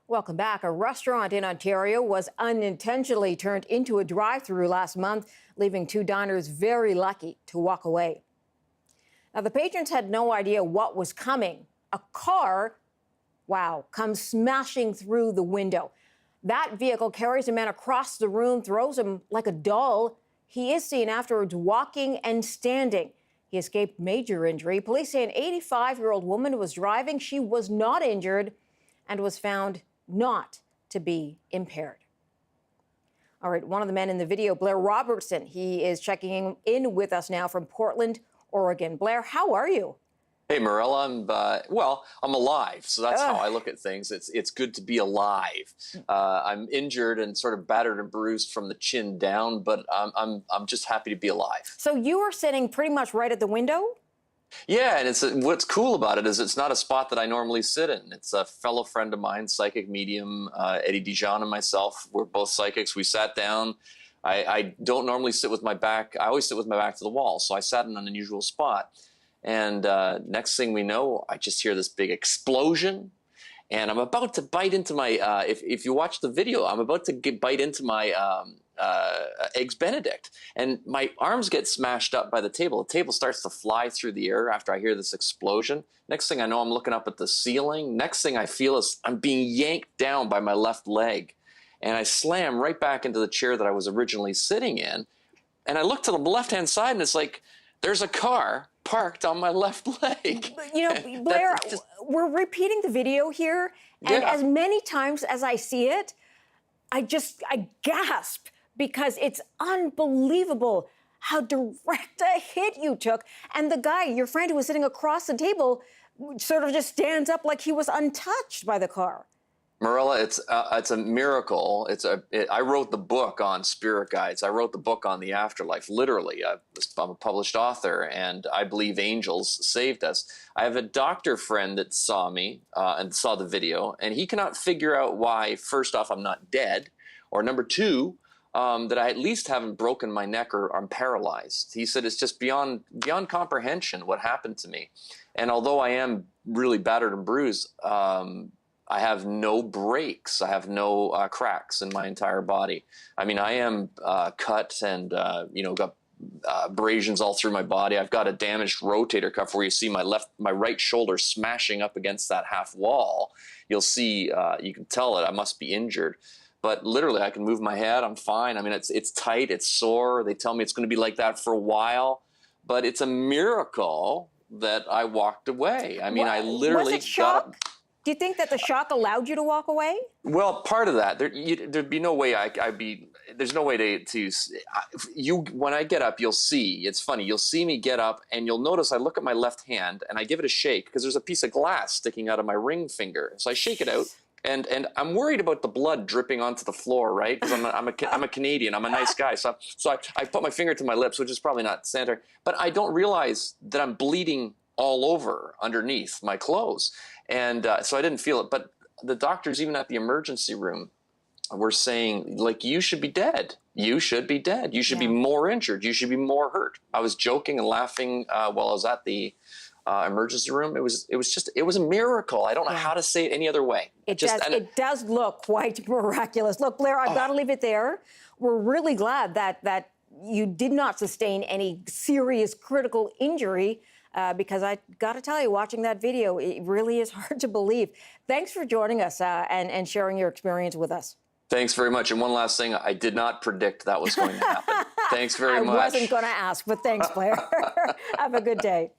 Welcome back. A restaurant in Ontario was unintentionally turned into a drive-through last month, leaving two diners very lucky to walk away. Now, the patrons had no idea what was coming. A car, wow, comes smashing through the window. That vehicle carries a man across the room, throws him like a doll. He is seen afterwards walking and standing. He escaped major injury. Police say an 85-year-old woman was driving. She was not injured and was found not to be impaired. All right, one of the men in the video, Blair Robertson, he is checking in with us now from Portland, Oregon. Blair, how are you? Hey, Marilla, I'm alive, so that's how I look at things. It's good to be alive. I'm injured and sort of battered and bruised from the chin down, but I'm just happy to be alive. So you were sitting pretty much right at the window? Yeah, and what's cool about it is it's not a spot that I normally sit in. It's a fellow friend of mine, psychic medium, Eddie Dijon, and myself. We're both psychics. We sat down. I don't normally sit with my back. I always sit with my back to the wall, so I sat in an unusual spot. And next thing we know, I just hear this big explosion, and I'm about to bite into my, if you watch the video, I'm about to bite into my Eggs Benedict, and my arms get smashed up by the table. The table starts to fly through the air after I hear this explosion. Next thing I know, I'm looking up at the ceiling. Next thing I feel is I'm being yanked down by my left leg, and I slam right back into the chair that I was originally sitting in. And I look to the left-hand side, and it's like there's a car parked on my left leg. You know, Blair, we're repeating the video here, and as many times as I see it, I gasp, because it's unbelievable how direct a hit you took. And the guy, your friend who was sitting across the table, sort of just stands up like he was untouched by the car. Marilla, it's a miracle. I wrote the book on spirit guides. I wrote the book on the afterlife, literally. I'm a published author, and I believe angels saved us. I have a doctor friend that saw me and saw the video, and he cannot figure out why, first off, I'm not dead, or number two, that I at least haven't broken my neck or I'm paralyzed. He said it's just beyond comprehension what happened to me. And although I am really battered and bruised, I have no breaks. I have no cracks in my entire body. I mean, I am cut and got abrasions all through my body. I've got a damaged rotator cuff where you see my right shoulder smashing up against that half wall. You'll see, you can tell that I must be injured. But literally, I can move my head. I'm fine. I mean, it's tight. It's sore. They tell me it's going to be like that for a while. But it's a miracle that I walked away. I mean, I literally was it shock? Do you think that the shock allowed you to walk away? Well, part of that. There'd be no way there's no way when I get up, you'll see. It's funny. You'll see me get up, and you'll notice I look at my left hand, and I give it a shake because there's a piece of glass sticking out of my ring finger. So I shake it out. And I'm worried about the blood dripping onto the floor, right? Because I'm a Canadian. I'm a nice guy. So I put my finger to my lips, which is probably not sanitary. But I don't realize that I'm bleeding all over underneath my clothes. And so I didn't feel it. But the doctors, even at the emergency room, were saying, like, you should be dead. You should be dead. You should be more injured. You should be more hurt. I was joking and laughing while I was at the emergency room. It was a miracle. I don't know how to say it any other way. It does look quite miraculous. Look, Blair, I've got to leave it there. We're really glad that you did not sustain any serious critical injury, because I got to tell you, watching that video, it really is hard to believe. Thanks for joining us and sharing your experience with us. Thanks very much. And one last thing, I did not predict that was going to happen. Thanks very much. I wasn't going to ask, but thanks, Blair. Have a good day.